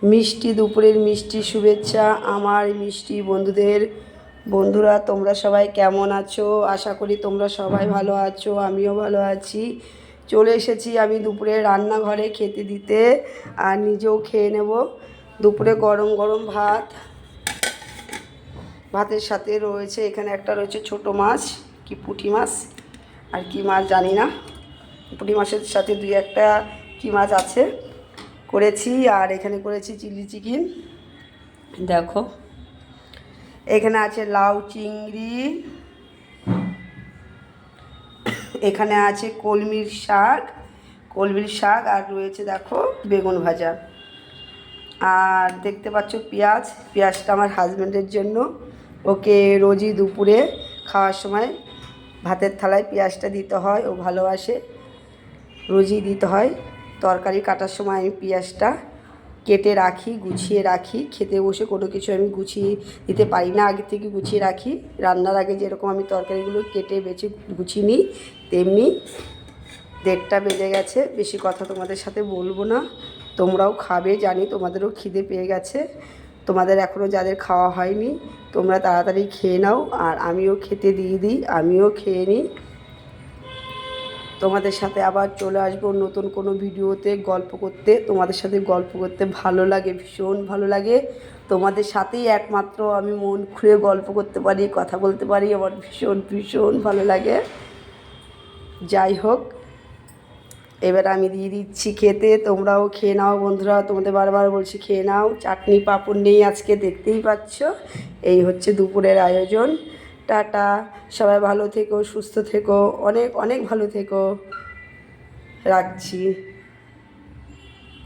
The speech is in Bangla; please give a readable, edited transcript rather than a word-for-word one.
মিষ্টি দুপুরের মিষ্টি শুভেচ্ছা আমার মিষ্টি বন্ধুরা তোমরা সবাই কেমন আছো? আশা করি তোমরা সবাই ভালো আছো, আমিও ভালো আছি। চলে এসেছি আমি দুপুরে রান্নাঘরে খেতে দিতে, আর নিজেও খেয়ে নেব। দুপুরে গরম গরম ভাতের সাথে রয়েছে, এখানে একটা রয়েছে ছোট মাছ, কি পুঁটি মাছ আর কি মাছ জানি না, পুঁটি মাছের সাথে দুই একটা কি মাছ আছে করেছি। আর এখানে করেছি চিলি চিকেন। দেখো এখানে আছে লাউ চিংড়ি, এখানে আছে কলমির শাক আর রয়েছে দেখো বেগুন ভাজা। আর দেখতে পাচ্ছ পেঁয়াজটা আমার হাজব্যান্ডের জন্য, ওকে রোজই দুপুরে খাওয়ার সময় ভাতের থালায় পেঁয়াজটা দিতে হয়, ও ভালোবাসে, রোজই দিতে হয়। তরকারি কাটার সময় আমি পেঁয়াজটা কেটে রাখি, গুছিয়ে রাখি। খেতে বসে কোনো কিছু আমি গুছিয়ে দিতে পারি না, আগে থেকে গুছিয়ে রাখি। রান্নার আগে যেরকম আমি তরকারিগুলো কেটে বেছে গুছিয়ে নিই, তেমনি 1:30 বেজে গেছে। বেশি কথা তোমাদের সাথে বলবো না, তোমরাও খাবে জানি, তোমাদেরও খিদে পেয়ে গেছে। তোমাদের এখনও যাদের খাওয়া হয়নি তোমরা তাড়াতাড়ি খেয়ে নাও, আর আমিও খেতে দিয়ে দিই, আমিও খেয়ে নিই। তোমাদের সাথে আবার চলে আসবো নতুন কোনো ভিডিওতে গল্প করতে। তোমাদের সাথে গল্প করতে ভালো লাগে, ভীষণ ভালো লাগে। তোমাদের সাথেই একমাত্র আমি মন খুলে গল্প করতে পারি, কথা বলতে পারি, আমার ভীষণ ভীষণ ভালো লাগে। যাই হোক, এবার আমি দিয়ে দিচ্ছি খেতে, তোমরাও খেয়ে নাও বন্ধুরা। তোমাদের বারবার বলছি খেয়ে নাও। চাটনি পাঁপড় নেই আজকে, দেখতেই পাচ্ছ। এই হচ্ছে দুপুরের আয়োজন। টাটা, সবাই ভালো থেকো, সুস্থ থেকো, অনেক অনেক ভালো থেকো, রাখছি।